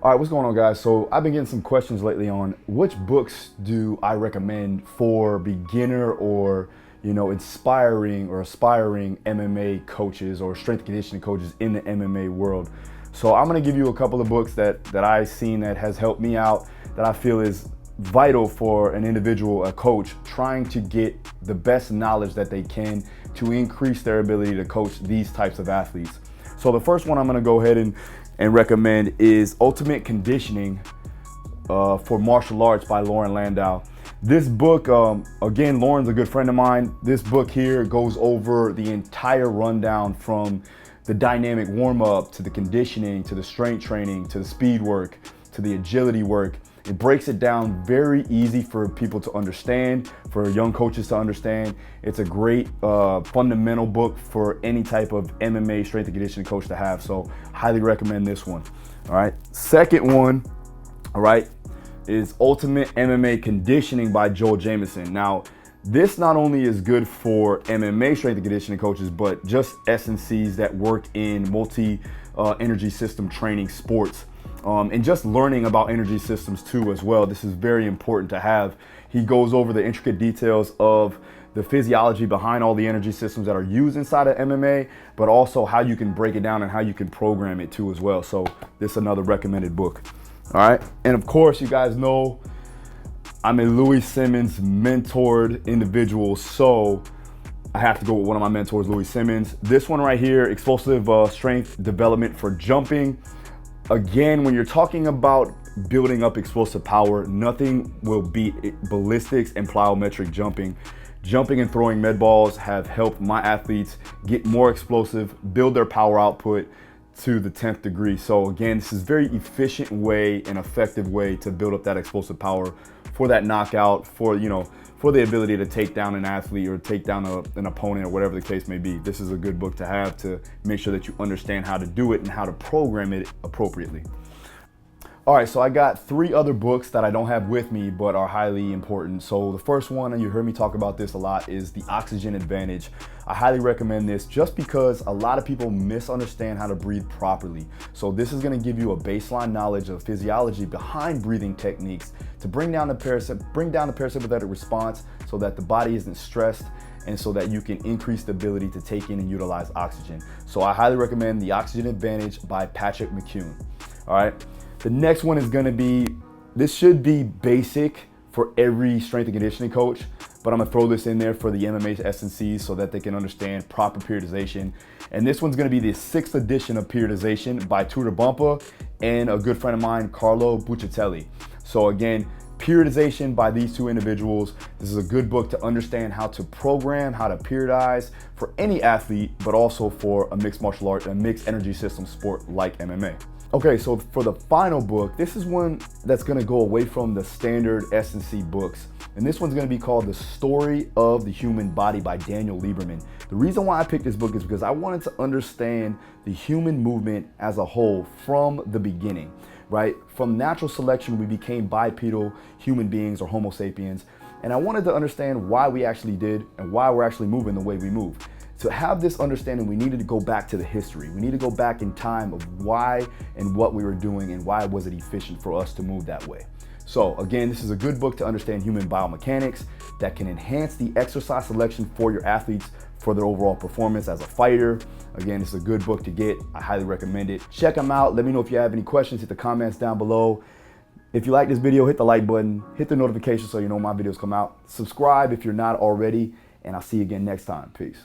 All right, what's going on, guys? So I've been getting some questions lately on which books do I recommend for beginner or inspiring or aspiring MMA coaches or strength and conditioning coaches in the MMA world. So I'm gonna give you a couple of books that I've seen that has helped me out, that I feel is vital for an individual, a coach, trying to get the best knowledge that they can to increase their ability to coach these types of athletes. So the first one I'm gonna go ahead and recommend is Ultimate Conditioning for Martial Arts by Lauren Landau. This book, again, Lauren's a good friend of mine. This book here goes over the entire rundown from the dynamic warm-up to the conditioning, to the strength training, to the speed work, to the agility work. It breaks it down very easy for people to understand, for young coaches to understand. It's a great fundamental book for any type of MMA strength and conditioning coach to have. So highly recommend this one. All right. Second one, all right, is Ultimate MMA Conditioning by Joel Jamieson. Now, this not only is good for MMA strength and conditioning coaches, but just S&Cs that work in multi-energy system training sports. And just learning about energy systems too as well. This is very important to have. He goes over the intricate details of the physiology behind all the energy systems that are used inside of MMA, but also how you can break it down and how you can program it too as well. So this is another recommended book. All right. And of course, you guys know I'm a Louis Simmons mentored individual, so I have to go with one of my mentors, Louis Simmons. This one right here, Explosive Strength Development for Jumping. Again, when you're talking about building up explosive power, nothing will beat ballistics and plyometric jumping. Jumping and throwing med balls have helped my athletes get more explosive, build their power output to the 10th degree. So again, this is a very efficient way and effective way to build up that explosive power for that knockout, for the ability to take down an athlete or take down an opponent or whatever the case may be. This is a good book to have to make sure that you understand how to do it and how to program it appropriately. All right, so I got 3 other books that I don't have with me but are highly important. So the first one, and you heard me talk about this a lot, is The Oxygen Advantage. I highly recommend this just because a lot of people misunderstand how to breathe properly. So this is gonna give you a baseline knowledge of physiology behind breathing techniques to bring down the parasympathetic response so that the body isn't stressed and so that you can increase the ability to take in and utilize oxygen. So I highly recommend The Oxygen Advantage by Patrick McCune. All right. The next one is gonna be, this should be basic for every strength and conditioning coach, but I'm gonna throw this in there for the MMA S&Cs so that they can understand proper periodization. And this one's gonna be the 6th edition of Periodization by Tudor Bumpa and a good friend of mine, Carlo Buccitelli. So again, Periodization by these 2 individuals. This is a good book to understand how to program, how to periodize for any athlete, but also for a mixed martial art, a mixed energy system sport like MMA. Okay, so for the final book, this is one that's gonna go away from the standard S&C books. And this one's gonna be called The Story of the Human Body by Daniel Lieberman. The reason why I picked this book is because I wanted to understand the human movement as a whole from the beginning, right? From natural selection, we became bipedal human beings or Homo sapiens. And I wanted to understand why we actually did and why we're actually moving the way we move. To have this understanding, we needed to go back to the history. We need to go back in time of why and what we were doing and why was it efficient for us to move that way. So again, this is a good book to understand human biomechanics that can enhance the exercise selection for your athletes for their overall performance as a fighter. Again, it's a good book to get. I highly recommend it. Check them out. Let me know if you have any questions. Hit the comments down below. If you like this video, hit the like button, hit the notification so you know my videos come out. Subscribe if you're not already, and I'll see you again next time. Peace.